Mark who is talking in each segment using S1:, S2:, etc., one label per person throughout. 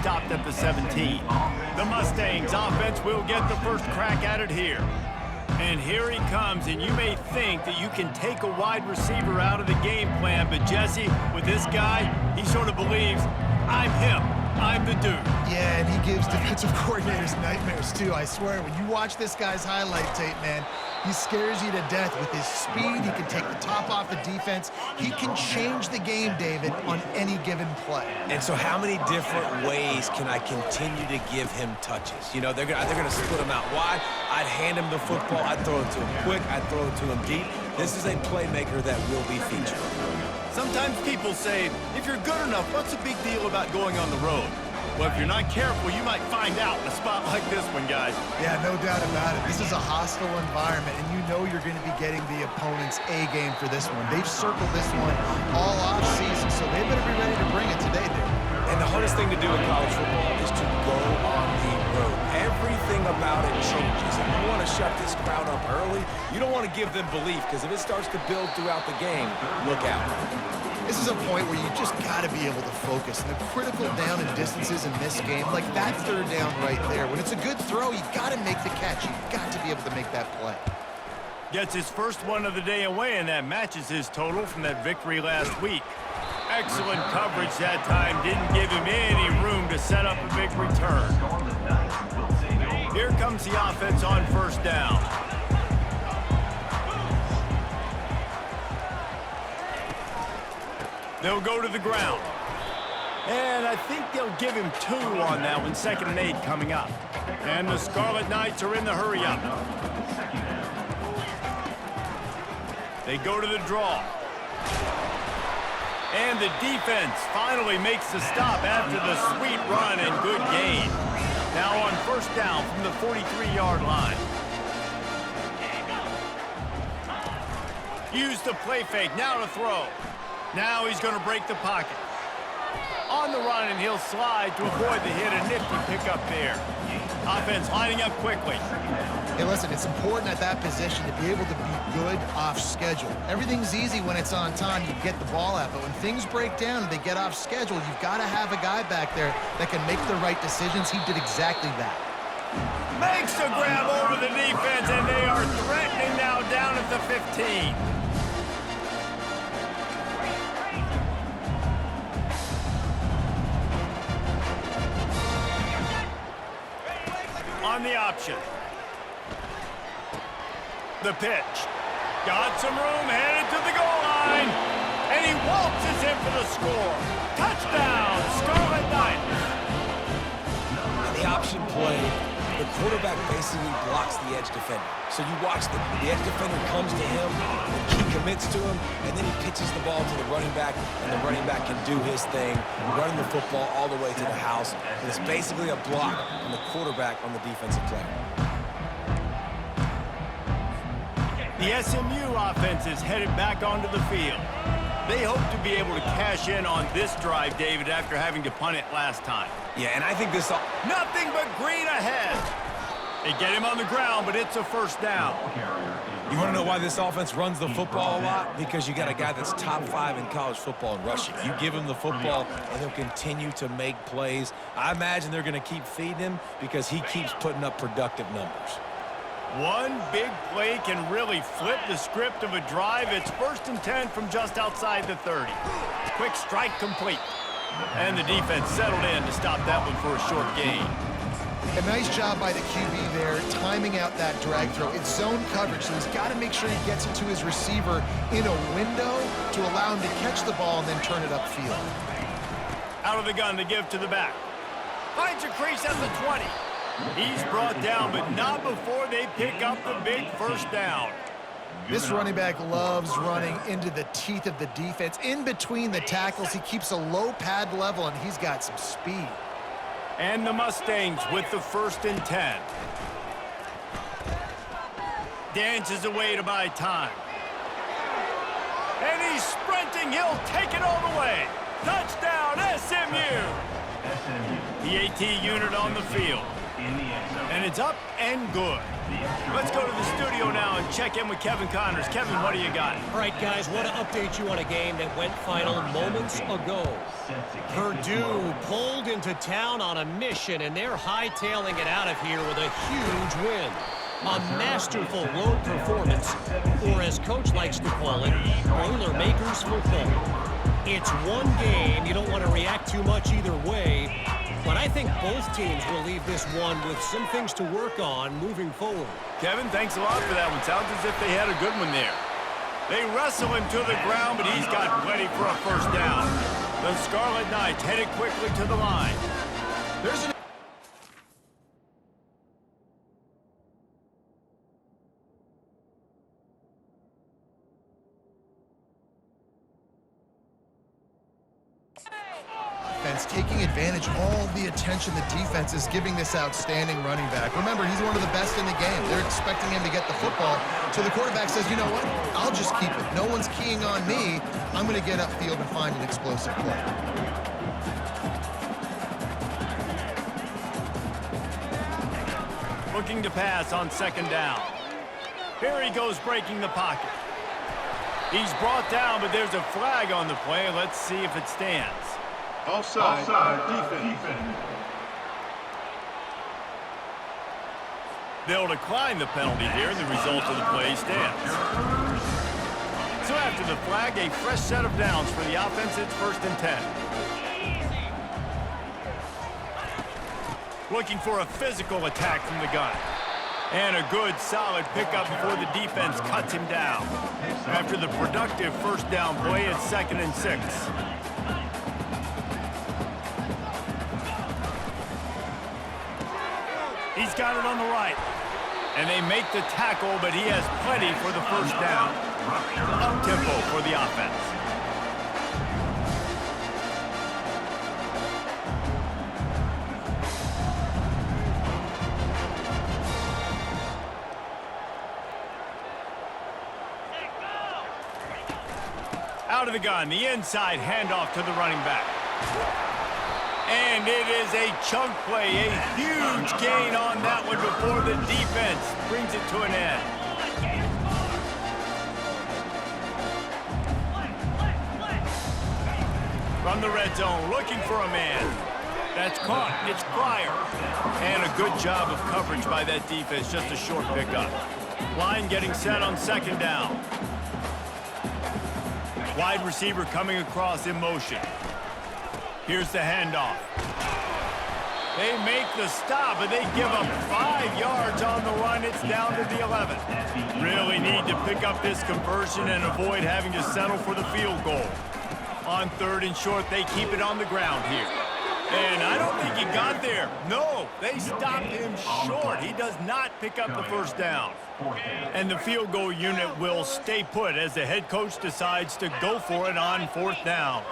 S1: stopped at the 17. The Mustangs offense will get the first crack at it here. And here he comes, and you may think that you can take a wide receiver out of the game plan, but Jesse, with this guy, he sort of believes, I'm him. I'm the dude.
S2: Yeah, and he gives defensive coordinators nightmares, too. I swear, when you watch this guy's highlight tape, man, he scares you to death with his speed. He can take the top off the defense. He can change the game, David, on any given play.
S3: And so how many different ways can I continue to give him touches? You know, they're gonna split him out wide. I'd hand him the football. I'd throw it to him quick. I'd throw it to him deep. This is a playmaker that will be featured.
S1: Sometimes people say, if you're good enough, what's the big deal about going on the road? Well, if you're not careful, you might find out in a spot like this one, guys.
S2: Yeah, no doubt about it. This is a hostile environment, and you know you're going to be getting the opponent's A game for this one. They've circled this one all off season, so they better be ready to bring it today, Dave.
S3: And the hardest thing to do in college football is to go on the road. Everything about it changes. And you want to shut this crowd up early. You don't want to give them belief, because if it starts to build throughout the game, look out.
S2: This is a point where you just got to be able to focus. And the critical down and distances in this game, like that third down right there, when it's a good throw, you got to make the catch. You've got to be able to make that play.
S1: Gets his first one of the day away, and that matches his total from that victory last week. Excellent coverage that time. Didn't give him any room to set up a big return. Here comes the offense on first down. They'll go to the ground. And I think they'll give him 2 on that one. 2nd and 8 coming up. And the Scarlet Knights are in the hurry-up. They go to the draw. And the defense finally makes the stop after the sweet run and good gain. Now on first down from the 43-yard line. Use the play fake. Now to throw. Now he's going to break the pocket. On the run, and he'll slide to avoid the hit. A nifty pickup there. Offense lining up quickly.
S2: Hey, listen, it's important at that position to be able to be good off schedule. Everything's easy when it's on time. You get the ball out. But when things break down and they get off schedule, you've got to have a guy back there that can make the right decisions. He did exactly that.
S1: Makes a grab over the defense, and they are threatening now down at the 15. On the option. The pitch. Got some room, headed to the goal line. And he waltzes in for the score. Touchdown, Scarlet Knights.
S3: And the option play, the quarterback basically blocks the edge defender. So you watch the edge defender comes to him, the key commits to him, and then he pitches the ball to the running back, and the running back can do his thing, running the football all the way to the house. And it's basically a block on the quarterback on the defensive player.
S1: The SMU offense is headed back onto the field. They hope to be able to cash in on this drive, David, after having to punt it last time.
S3: Yeah, and I think this...
S1: Nothing but green ahead. They get him on the ground, but it's a first down.
S3: You want to know why this offense runs the football a lot? Because you got a guy that's top 5 in college football in rushing. You give him the football, and he'll continue to make plays. I imagine they're going to keep feeding him because he keeps putting up productive numbers.
S1: One big play can really flip the script of a drive. It's 1st and 10 from just outside the 30. Quick strike complete. And the defense settled in to stop that one for a short gain.
S2: A nice job by the QB there, timing out that drag throw. It's zone coverage, so he's got to make sure he gets it to his receiver in a window to allow him to catch the ball and then turn it upfield.
S1: Out of the gun to give to the back. Finds a crease at the 20. He's brought down, but not before they pick up the big first down.
S2: This running back loves running into the teeth of the defense. In between the tackles, he keeps a low pad level, and he's got some speed.
S1: And the Mustangs with the 1st and 10. Dances away to buy time. And he's sprinting. He'll take it all the way. Touchdown, SMU. The AT unit on the field. And it's up and good. Let's go to the studio now and check in with Kevin Connors. Kevin, what do you got?
S4: All right, guys, want to update you on a game that went final moments ago. Purdue pulled into town on a mission, and they're hightailing it out of here with a huge win. A masterful road performance, or as Coach likes to call it, Boilermakers football. It's one game. You don't want to react too much either way, but I think both teams will leave this one with some things to work on moving forward.
S1: Kevin, thanks a lot for that one. Sounds as if they had a good one there. They wrestle him to the ground, but he's got plenty for a first down. The Scarlet Knights headed quickly to the line. There's an
S2: taking advantage of all the attention the defense is giving this outstanding running back. Remember, he's one of the best in the game. They're expecting him to get the football. So the quarterback says, you know what? I'll just keep it. No one's keying on me. I'm going to get upfield and find an explosive play.
S1: looking to pass on second down. Here he goes breaking the pocket. He's brought down, but there's a flag on the play. Let's see if it stands.
S5: Offside, defense.
S1: They'll decline the penalty here, and the result of the play stands. So after the flag, a fresh set of downs for the offense. It's 1st and 10. Looking for a physical attack from the gun. And a good, solid pickup before the defense cuts him down. After the productive first down play, it's 2nd and 6. He's got it on the right. And they make the tackle, but he has plenty for the first down. Up-tempo for the offense. Out of the gun, the inside handoff to the running back. And it is a chunk play, a huge gain on that one before the defense brings it to an end. From the red zone, looking for a man. That's caught. It's Pryor. And a good job of coverage by that defense, just a short pickup. Line getting set on second down. Wide receiver coming across in motion. Here's the handoff. They make the stop, and they give up 5 yards on the run. It's down to the 11. Really need to pick up this conversion and avoid having to settle for the field goal. On 3rd and short, they keep it on the ground here. And I don't think he got there. No, they stopped him short. He does not pick up the first down. And the field goal unit will stay put as the head coach decides to go for it on 4th down.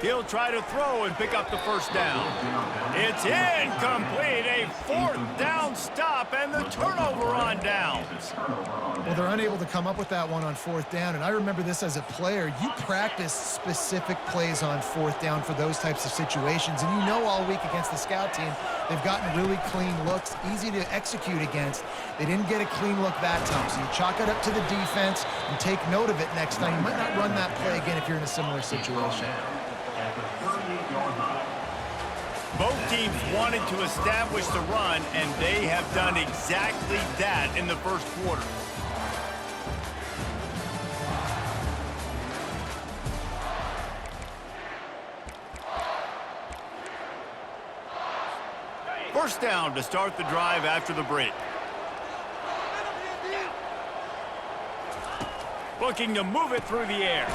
S1: He'll try to throw and pick up the first down. It's incomplete, a 4th down stop, and the turnover on downs.
S2: Well, they're unable to come up with that one on 4th down, and I remember this as a player. You practice specific plays on 4th down for those types of situations, and you know all week against the scout team, they've gotten really clean looks, easy to execute against. They didn't get a clean look that time, so you chalk it up to the defense and take note of it next time. You might not run that play again if you're in a similar situation.
S1: Both teams wanted to establish the run, and they have done exactly that in the first quarter. First down to start the drive after the break. Looking to move it through the air.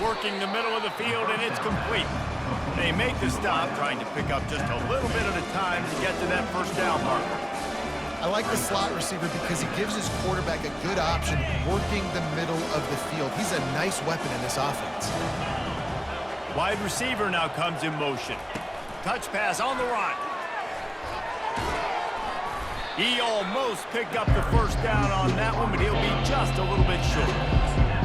S1: Working the middle of the field, and it's complete. They make the stop, trying to pick up just a little bit at a time to get to that first down marker.
S2: I like the slot receiver because he gives his quarterback a good option working the middle of the field. He's a nice weapon in this offense.
S1: Wide receiver now comes in motion. Touch pass on the run. He almost picked up the first down on that one, but he'll be just a little bit short.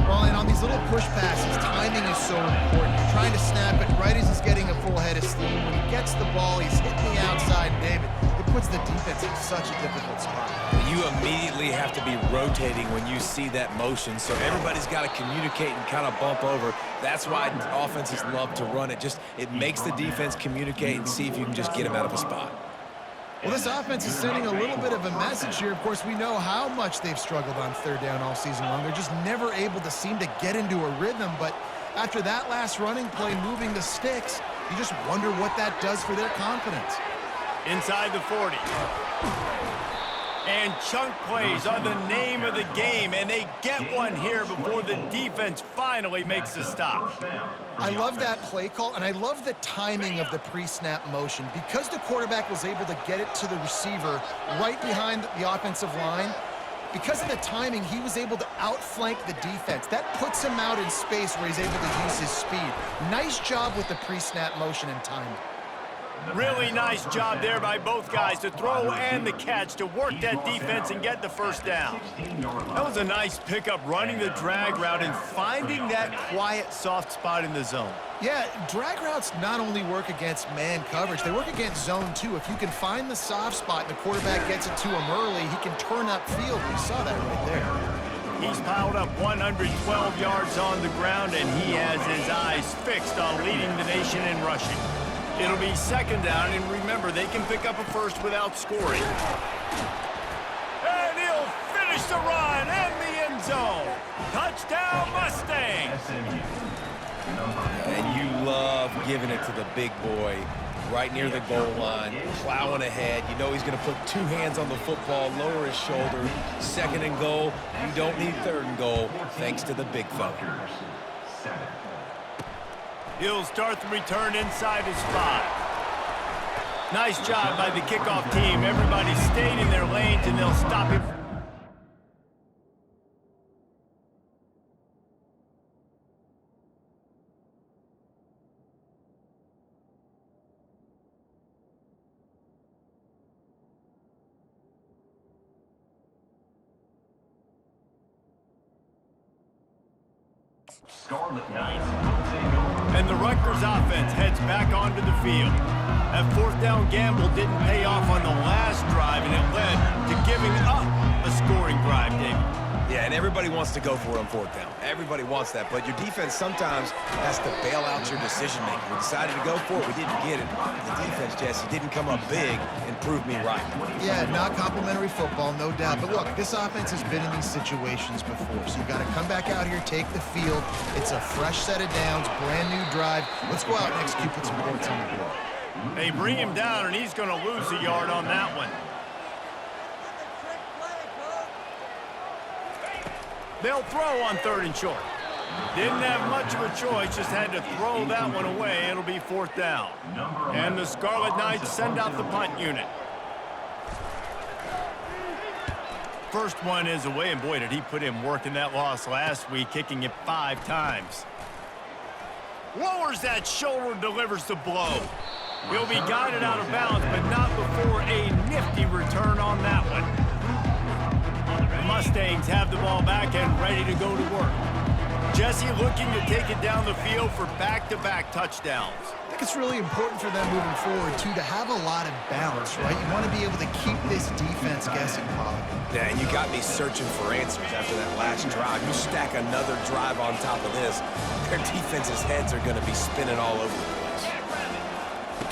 S2: Well, and on these little push passes, timing is so important. You're trying to snap it right as he's getting a full head of steam. When he gets the ball, he's hitting the outside. David, the puts the defense in such a difficult spot.
S3: You immediately have to be rotating when you see that motion, so everybody's got to communicate and kind of bump over. That's why offenses love to run it. It makes the defense communicate and see if you can just get them out of a spot.
S2: Well, this offense is sending a little bit of a message here. Of course, we know how much they've struggled on third down all season long. They're just never able to seem to get into a rhythm, but after that last running play moving the sticks, you just wonder what that does for their confidence.
S1: Inside the 40. And chunk plays are the name of the game, and they get one here before the defense finally makes a stop.
S2: I love that play call, and I love the timing of the pre-snap motion. Because the quarterback was able to get it to the receiver right behind the offensive line, because of the timing, he was able to outflank the defense. That puts him out in space where he's able to use his speed. Nice job with the pre-snap motion and timing.
S1: Really nice job there by both guys to throw and the catch to work that defense and get the first down. That was a nice pickup running the drag route and finding that quiet, soft spot in the zone.
S2: Yeah, drag routes not only work against man coverage, they work against zone too. If you can find the soft spot and the quarterback gets it to him early, he can turn upfield. We saw that right there.
S1: He's piled up 112 yards on the ground, and he has his eyes fixed on leading the nation in rushing. It'll be second down, and remember, they can pick up a first without scoring. And he'll finish the run and the end zone. Touchdown, Mustangs!
S3: And you love giving it to the big boy right near the goal line, plowing ahead. You know he's going to put two hands on the football, lower his shoulder. Second and goal. You don't need third and goal, thanks to the big fella.
S1: He'll start the return inside his 5. Nice job by the kickoff team. Everybody stayed in their lanes, and they'll stop him.
S6: Scarlet Knights.
S1: And the Rutgers offense heads back onto the field. That fourth down gamble didn't pay off on the last drive, and it led to giving up a scoring drive, David.
S3: Yeah, and everybody wants to go for it on fourth down. Everybody wants that, but your defense sometimes has to bail out your decision-making. We decided to go for it. We didn't get it. The defense, Jesse, didn't come up big and prove me right.
S2: Yeah, not complimentary football, no doubt. But look, this offense has been in these situations before, so you've got to come back out here, take the field. It's a fresh set of downs, brand new drive. Let's go out and execute, put some points on the board.
S1: They bring him down, and he's going to lose a yard on that one. They'll throw on third and short. Didn't have much of a choice, just had to throw that one away. It'll be fourth down. And the Scarlet Knights send out the punt unit. First one is away, and boy, did he put in work in that loss last week, kicking it 5 times. Lowers that shoulder, delivers the blow. He'll be guided out of bounds, but not before a nifty return on that one. The Mustangs have the ball back and ready to go to work. Jesse looking to take it down the field for back-to-back touchdowns.
S2: I think it's really important for them moving forward, too, to have a lot of balance, right? You want to be able to keep this defense guessing, Pollock.
S3: Yeah, and you got me searching for answers after that last drive. You stack another drive on top of this, their defense's heads are going to be spinning all over the place.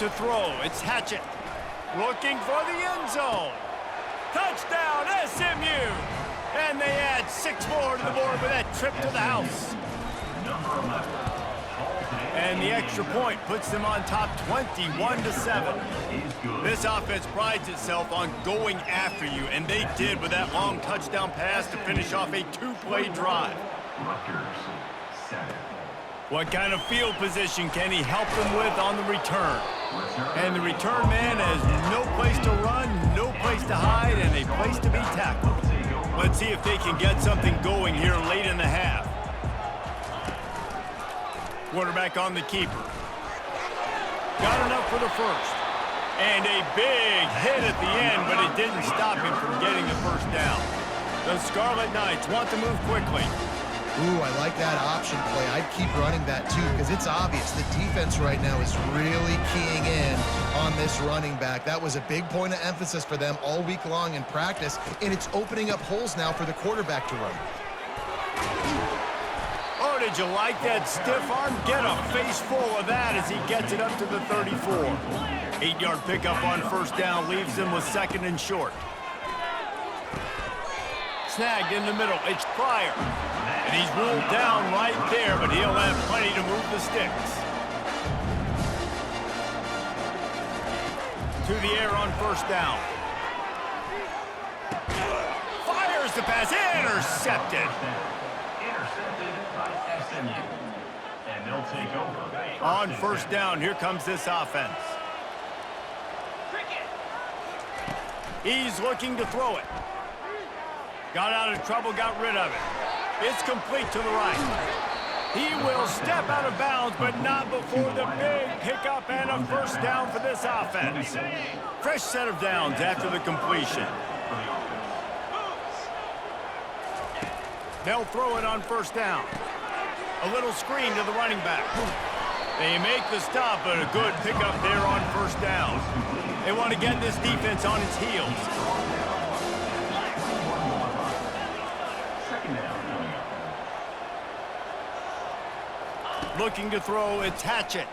S1: To throw, it's Hatchett. Looking for the end zone. Touchdown, SMU! And they add 6 more to the board with that trip to the house. And the extra point puts them on top 21-7. This offense prides itself on going after you, and they did with that long touchdown pass to finish off a 2-play drive. What kind of field position can he help them with on the return? And the return man has no place to run, no place to hide, and a place to be tackled. Let's see if they can get something going here late in the half. Quarterback on the keeper. Got enough for the first. And a big hit at the end, but it didn't stop him from getting the first down. The Scarlet Knights want to move quickly.
S2: Ooh, I like that option play. I'd keep running that, too, because it's obvious the defense right now is really keying in on on this running back. That was a big point of emphasis for them all week long in practice, and it's opening up holes now for the quarterback to run.
S1: Oh, did you like that stiff arm? Get a face full of that as he gets it up to the 34. 8-yard pickup on first down leaves him with second and short. Snagged in the middle. It's Pryor. And he's ruled down right there, but he'll have plenty to move the sticks. To the air on first down. Fires the pass. Intercepted.
S5: And they'll take over.
S1: On first down, here comes this offense. He's looking to throw it. Got out of trouble, got rid of it. It's complete to the right. He will step out of bounds, but not before the big pickup and a first down for this offense. Fresh set of downs after the completion. They'll throw it on first down. A little screen to the running back. They make the stop, but a good pickup there on first down. They want to get this defense on its heels. Looking to throw, it's Hatchett.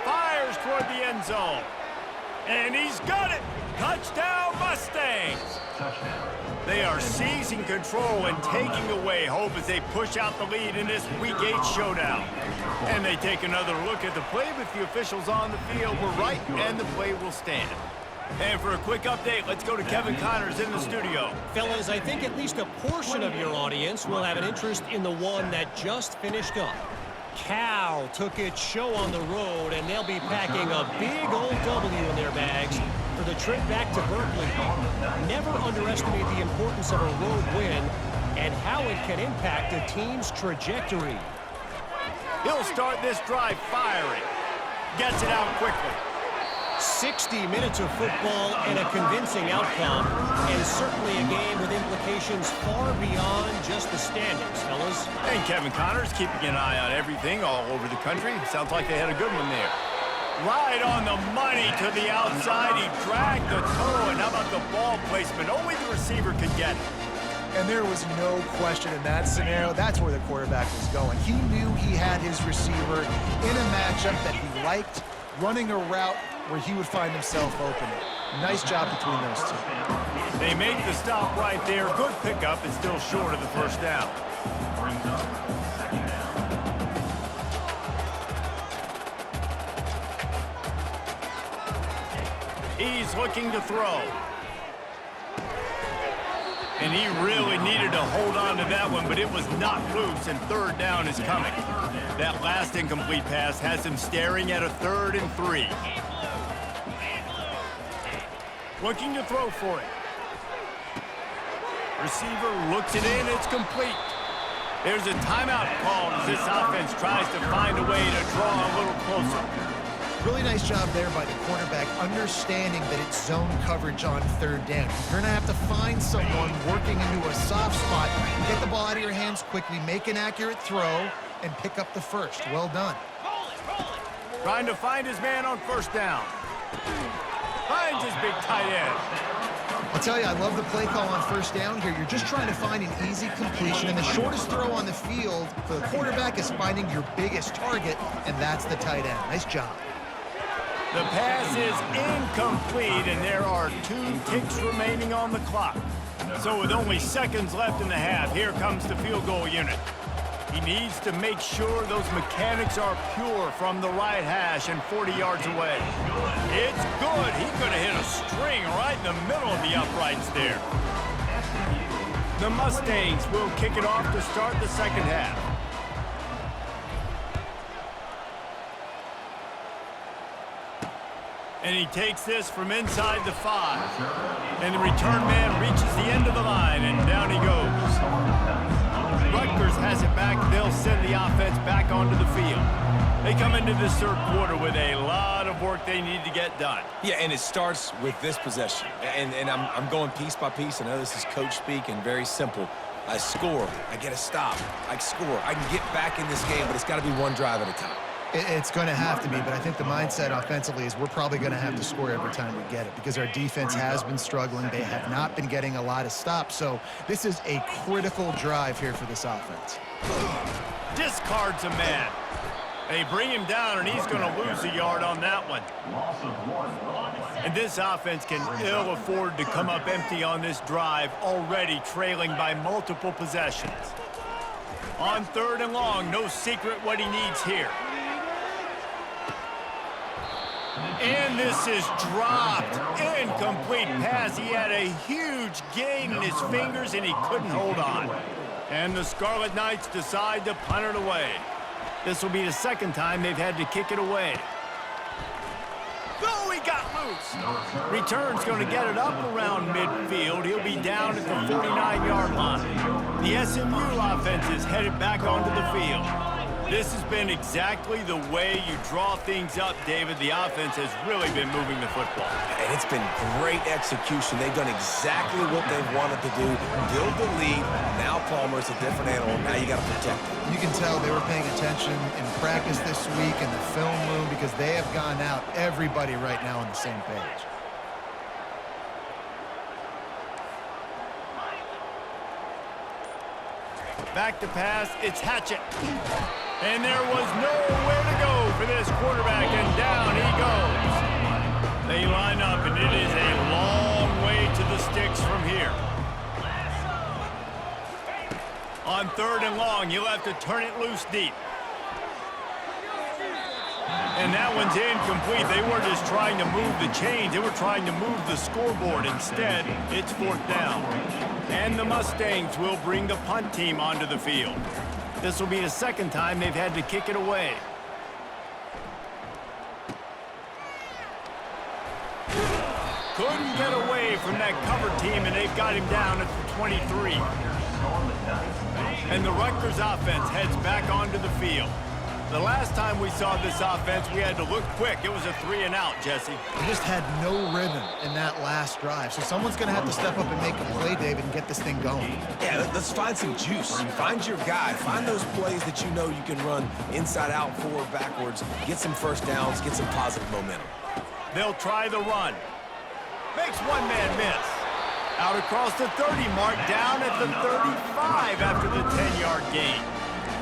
S1: Fires toward the end zone. And he's got it! Touchdown, Mustangs! They are seizing control and taking away hope as they push out the lead in this Week 8 showdown. And they take another look at the play, but the officials on the field were right, and the play will stand. And for a quick update, let's go to Kevin Connors in the studio.
S4: Fellas, I think at least a portion of your audience will have an interest in the one that just finished up. Cal took its show on the road, and they'll be packing a big old W in their bags for the trip back to Berkeley. Never underestimate the importance of a road win and how it can impact a team's trajectory.
S1: He'll start this drive firing. Gets it out quickly.
S4: 60 minutes of football and a convincing outcome, and certainly a game with implications far beyond just the standings, fellas.
S1: And Kevin Connors keeping an eye on everything all over the country. Sounds like they had a good one there. Right on the money to the outside. He dragged the toe, and how about the ball placement? Only the receiver could get it.
S2: And there was no question in that scenario. That's where the quarterback was going. He knew he had his receiver in a matchup that he liked, running a route where he would find himself open. Nice job between those two.
S1: They make the stop right there. Good pickup and still short of the first down. He's looking to throw. And he really needed to hold on to that one, but it was not loose, and third down is coming. That last incomplete pass has him staring at a 3rd and 3. Looking to throw for it. Receiver looks it in, it's complete. There's a timeout called as this offense tries to find a way to draw a little closer.
S2: Really nice job there by the quarterback, understanding that it's zone coverage on 3rd down. You're going to have to find someone working into a soft spot, get the ball out of your hands quickly, make an accurate throw, and pick up the first. Well done.
S1: Trying to find his man on first down. Finds his big tight end.
S2: I'll tell you, I love the play call on first down here. You're just trying to find an easy completion, and the shortest throw on the field for the quarterback is finding your biggest target, and that's the tight end. Nice job.
S1: The pass is incomplete, and there are 2 ticks remaining on the clock. So with only seconds left in the half, here comes the field goal unit. He needs to make sure those mechanics are pure from the right hash and 40 yards away. It's good. He could have hit a string right in the middle of the uprights there. The Mustangs will kick it off to start the second half. And he takes this from inside the 5. And the return man reaches the end of the line, and down he goes. Rutgers has it back. They'll send the offense back onto the field. They come into this 3rd quarter with a lot of work they need to get done.
S3: Yeah, and it starts with this possession. And I'm going piece by piece. I know this is coach speak and very simple. I score. I get a stop. I score. I can get back in this game, but it's got to be one drive at a time.
S2: It's going to have to be, but I think the mindset offensively is we're probably going to have to score every time we get it because our defense has been struggling. They have not been getting a lot of stops, so this is a critical drive here for this offense.
S1: Discards a man. They bring him down, and he's going to lose a yard on that one. And this offense can ill afford to come up empty on this drive, already trailing by multiple possessions. On 3rd and long, no secret what he needs here. And this is dropped. Incomplete pass. He had a huge gain in his fingers, and he couldn't hold on. And the Scarlet Knights decide to punt it away. This will be the second time they've had to kick it away. Oh, he got loose. Return's going to get it up around midfield. He'll be down at the 49-yard line. The SMU offense is headed back onto the field. This has been exactly the way you draw things up, David. The offense has really been moving the football.
S3: And it's been great execution. They've done exactly what they've wanted to do. Build the lead. Now Palmer's a different animal. Now you got to protect him.
S2: You can tell they were paying attention in practice this week in the film room because they have gone out, everybody right now on the same page.
S1: Back to pass, it's Hatchett. And there was nowhere to go for this quarterback, and down he goes. They line up, and it is a long way to the sticks from here. On 3rd and long, you'll have to turn it loose deep. And that one's incomplete. They were just trying to move the chains. They were trying to move the scoreboard. Instead, it's 4th down. And the Mustangs will bring the punt team onto the field. This will be the second time they've had to kick it away. Couldn't get away from that cover team, and they've got him down at the 23. And the Rutgers offense heads back onto the field. The last time we saw this offense, we had to look quick. It was a 3-and-out, Jesse.
S2: They just had no rhythm in that last drive. So someone's going to have to step up and make a play, David, and get this thing going.
S3: Yeah, let's find some juice. Find your guy. Find those plays that you know you can run inside out, forward, backwards. Get some first downs. Get some positive momentum.
S1: They'll try the run. Makes one man miss. Out across the 30 mark, down at the 35 after the 10-yard gain.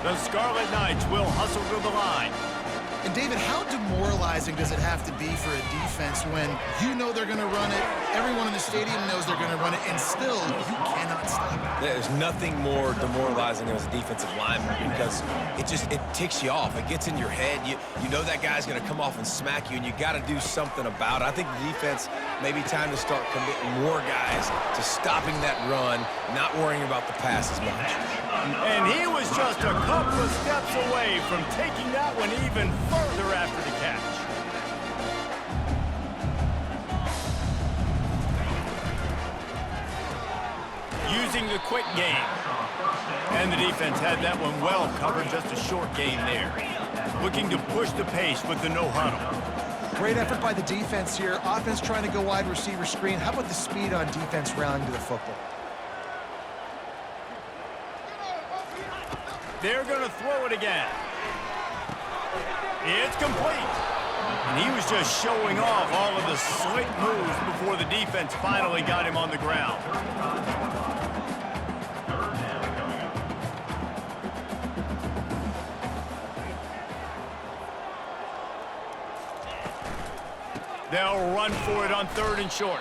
S1: The Scarlet Knights will hustle to the line.
S2: And David, how demoralizing does it have to be for a defense when you know they're going to run it, everyone in the stadium knows they're going to run it, and still you cannot stop it?
S3: There's nothing more demoralizing as a defensive lineman because it ticks you off. It gets in your head. You know that guy's going to come off and smack you, and you got to do something about it. I think the defense may be time to start committing more guys to stopping that run, not worrying about the pass as much.
S1: And he was just a couple of steps away from taking that one even further after the catch. Using the quick game. And the defense had that one well covered, just a short gain there. Looking to push the pace with the no huddle.
S2: Great effort by the defense here. Offense trying to go wide receiver screen. How about the speed on defense rallying to the football?
S1: They're going to throw it again. It's complete. And he was just showing off all of the slick moves before the defense finally got him on the ground. They'll run for it on 3rd and short.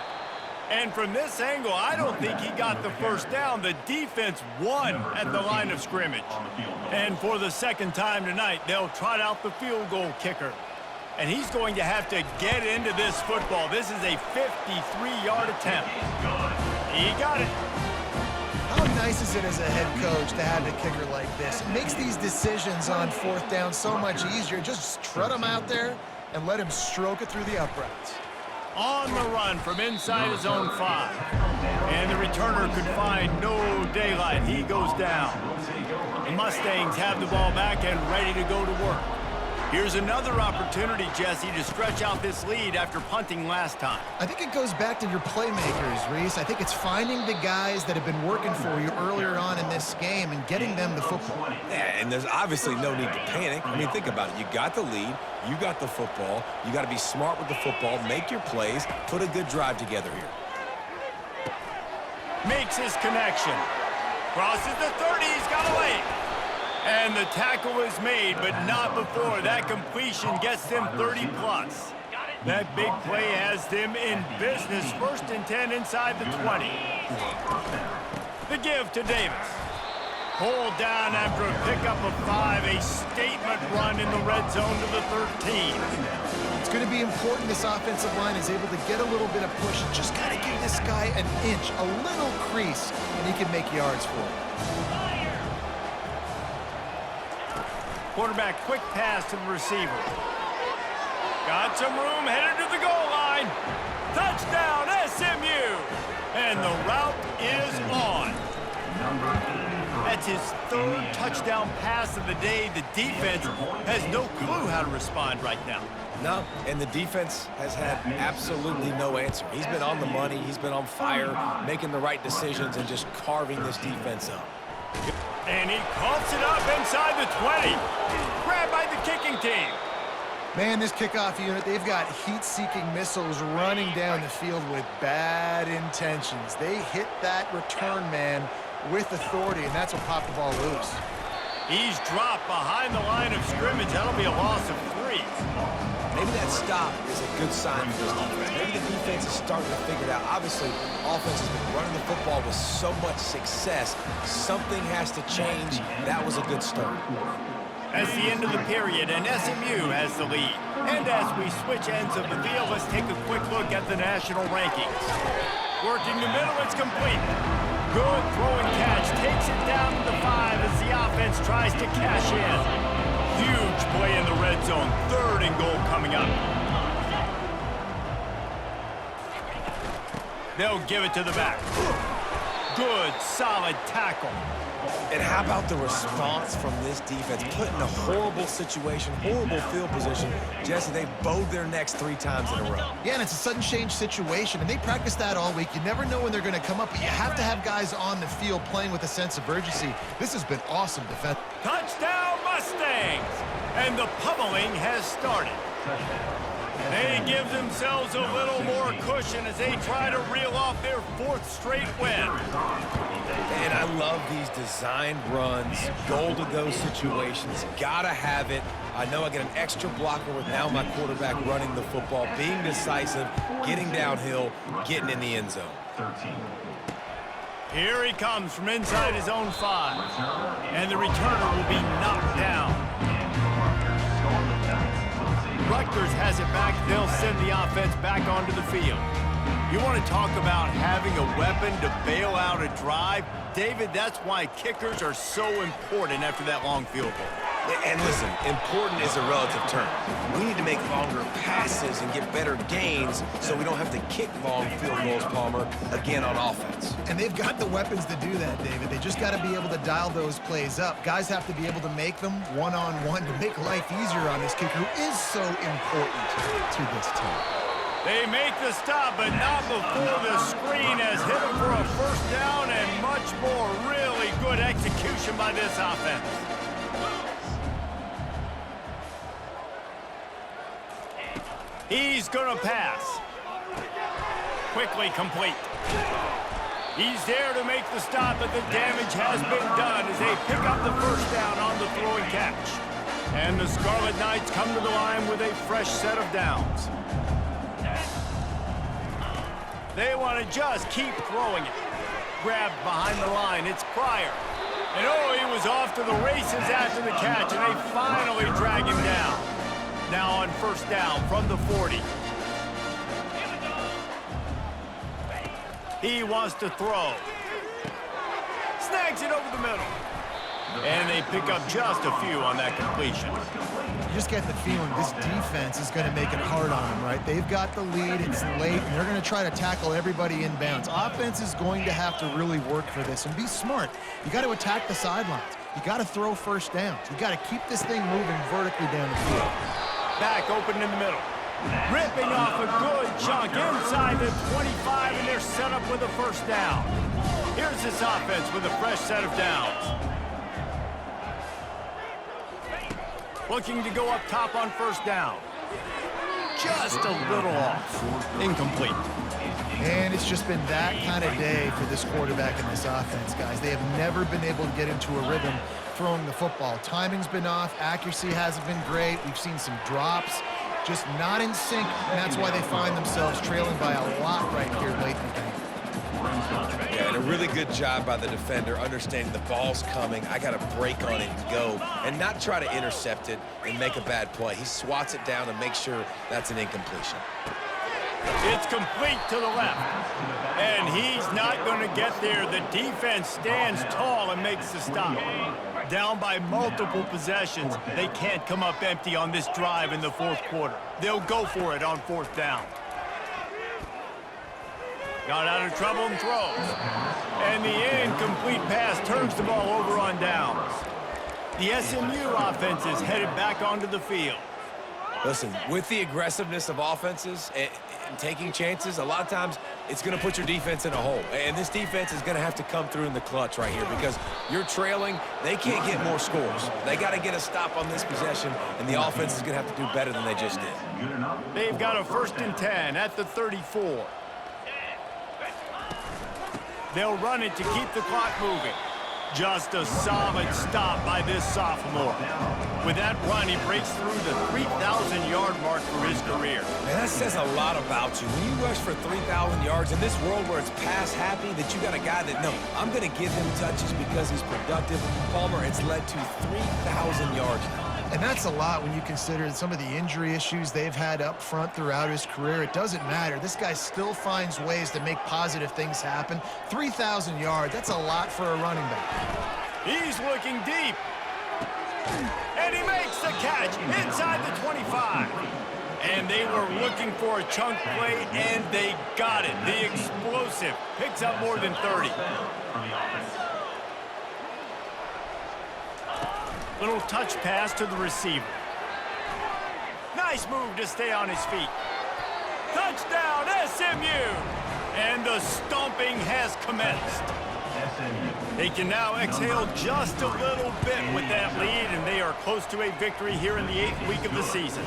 S1: And from this angle, I don't think he got the first down. The defense won at the line of scrimmage. And for the second time tonight, they'll trot out the field goal kicker. And he's going to have to get into this football. This is a 53-yard attempt. He got it.
S2: How nice is it as a head coach to have a kicker like this? It makes these decisions on 4th down so much easier. Just trot him out there and let him stroke it through the uprights.
S1: On the run from inside his own 5. And the returner could find no daylight. He goes down. The Mustangs have the ball back and ready to go to work. Here's another opportunity, Jesse, to stretch out this lead after punting last time.
S2: I think it goes back to your playmakers, Reese. I think it's finding the guys that have been working for you earlier on in this game and getting them the football.
S3: Yeah, and there's obviously no need to panic. I mean, think about it. You got the lead. You got the football. You got to be smart with the football, make your plays, put a good drive together here.
S1: Makes his connection. Crosses the 30. He's got away. And the tackle is made, but not before that completion gets them 30+. That big play has them in business. 1st and 10 inside the 20. The give to Davis. Pulled down after a pickup of 5. A statement run in the red zone to the 13.
S2: It's going to be important this offensive line is able to get a little bit of push. Just got to give this guy an inch, a little crease, and he can make yards for it.
S1: Quarterback quick pass to the receiver. Got some room, headed to the goal line. Touchdown, SMU! And the route is on. That's his 3rd touchdown pass of the day. The defense has no clue how to respond right now.
S3: No, and the defense has had absolutely no answer. He's been on the money. He's been on fire, making the right decisions and just carving this defense up.
S1: And he coughs it up inside the 20. Grabbed by the kicking team.
S2: Man, this kickoff unit, they've got heat-seeking missiles running down the field with bad intentions. They hit that return man with authority, and that's what popped the ball loose.
S1: He's dropped behind the line of scrimmage. That'll be a loss of 3.
S3: Maybe that stop is a good sign for this defense. Maybe the defense is starting to figure it out. Obviously, offense has been running the football with so much success. Something has to change. That was a good start.
S1: That's the end of the period, and SMU has the lead. And as we switch ends of the field, let's take a quick look at the national rankings. Working the middle, it's complete. Good throw and catch. Takes it down to the 5 as the offense tries to cash in. Huge play in the red zone. 3rd and goal coming up. They'll give it to the back. Good, solid tackle.
S3: And how about the response from this defense? Put in a horrible situation, horrible field position. Jesse, they bowed their necks 3 times in a row.
S2: Yeah, and it's a sudden change situation, and they practice that all week. You never know when they're going to come up, but you have to have guys on the field playing with a sense of urgency. This has been awesome defense.
S1: Touchdown, Mustangs! And the pummeling has started. They give themselves a little more cushion as they try to reel off their 4th straight win.
S3: And I love these designed runs, goal-to-go situations. Gotta have it. I know I get an extra blocker with now my quarterback running the football, being decisive, getting downhill, getting in the end zone.
S1: Here he comes from inside his own 5. And the returner will be knocked down. Rutgers has it back. They'll send the offense back onto the field. You want to talk about having a weapon to bail out a drive? David, that's why kickers are so important after that long field goal.
S3: And listen, important is a relative term. We need to make longer passes and get better gains so we don't have to kick long field goals, Palmer, again on offense.
S2: And they've got the weapons to do that, David. They just got to be able to dial those plays up. Guys have to be able to make them one-on-one to make life easier on this kicker who is so important to this team.
S1: They make the stop, but not before the screen has hit him for a 1st down and much more. Really good execution by this offense. He's going to pass. Quickly complete. He's there to make the stop, but the damage has been done as they pick up the 1st down on the throw and catch. And the Scarlet Knights come to the line with a fresh set of downs. They want to just keep throwing it. Grabbed behind the line, it's Pryor. And oh, he was off to the races after the catch, and they finally drag him down. Now on 1st down from the 40. He wants to throw. Snags it over the middle. And they pick up just a few on that completion.
S2: You just get the feeling this defense is going to make it hard on them, right? They've got the lead, it's late, and they're going to try to tackle everybody inbounds. Offense is going to have to really work for this and be smart. You got to attack the sidelines. You got to throw first downs. You got to keep this thing moving vertically down the field.
S1: Back open in the middle. Ripping off a good chunk inside the 25, and they're set up with a first down. Here's this offense with a fresh set of downs. Looking to go up top on first down. Just a little off. Incomplete.
S2: And it's just been that kind of day for this quarterback and this offense, guys. They have never been able to get into a rhythm throwing the football. Timing's been off. Accuracy hasn't been great. We've seen some drops. Just not in sync, and that's why they find themselves trailing by a lot right here late in the game.
S3: Yeah, and a really good job by the defender, understanding the ball's coming. I got to break on it and go, and not try to intercept it and make a bad play. He swats it down and makes sure that's an incompletion.
S1: It's complete to the left. And he's not going to get there. The defense stands tall and makes the stop. Down by multiple possessions. They can't come up empty on this drive in the fourth quarter. They'll go for it on fourth down. Got out of trouble and throws. And the incomplete pass turns the ball over on downs. The SMU offense is headed back onto the field.
S3: Listen, with the aggressiveness of offenses and taking chances, a lot of times it's going to put your defense in a hole. And this defense is going to have to come through in the clutch right here because you're trailing. They can't get more scores. They got to get a stop on this possession, and the offense is going to have to do better than they just did.
S1: They've got a 1st and 10 at the 34. They'll run it to keep the clock moving. Just a solid stop by this sophomore. With that run, he breaks through the 3,000-yard mark for his career.
S3: And that says a lot about you. When you rush for 3,000 yards in this world where it's pass happy, that you got a guy that, no, I'm going to give him touches because he's productive. Palmer, it's led to 3,000 yards now.
S2: And that's a lot when you consider some of the injury issues they've had up front throughout his career. It doesn't matter. This guy still finds ways to make positive things happen. 3,000 yards, that's a lot for a running back.
S1: He's looking deep. And he makes the catch inside the 25. And they were looking for a chunk play, and they got it. The explosive picks up more than 30. Little touch pass to the receiver. Nice move to stay on his feet. Touchdown, SMU! And the stomping has commenced. They can now exhale just a little bit with that lead, and they are close to a victory here in the 8th week of the season.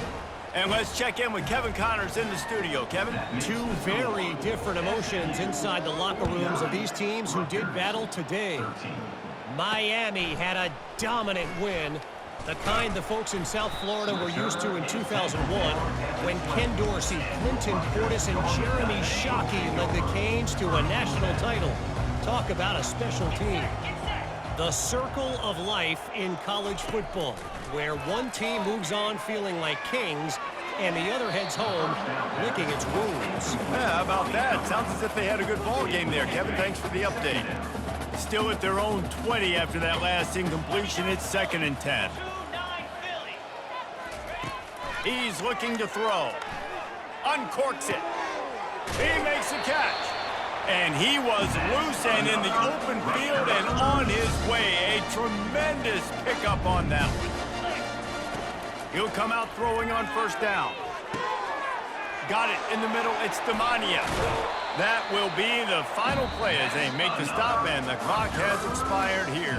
S1: And let's check in with Kevin Connors in the studio. Kevin?
S4: Two very different emotions inside the locker rooms of these teams who did battle today. Miami had a dominant win, the kind the folks in South Florida were used to in 2001 when Ken Dorsey, Clinton Portis, and Jeremy Shockey led the Canes to a national title. Talk about a special team. The circle of life in college football, where one team moves on feeling like kings and the other heads home licking its wounds.
S1: Yeah, how about that? Sounds as if they had a good ball game there, Kevin. Thanks for the update. Still at their own 20 after that last incompletion. It's 2nd and 10. He's looking to throw. Uncorks it. He makes a catch. And he was loose and in the open field and on his way. A tremendous pickup on that one. He'll come out throwing on first down. Got it in the middle. It's Demania. That will be the final play as they make the stop, and the clock has expired here.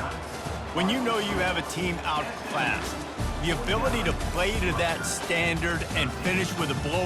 S1: When you know you have a team outclassed, the ability to play to that standard and finish with a blowout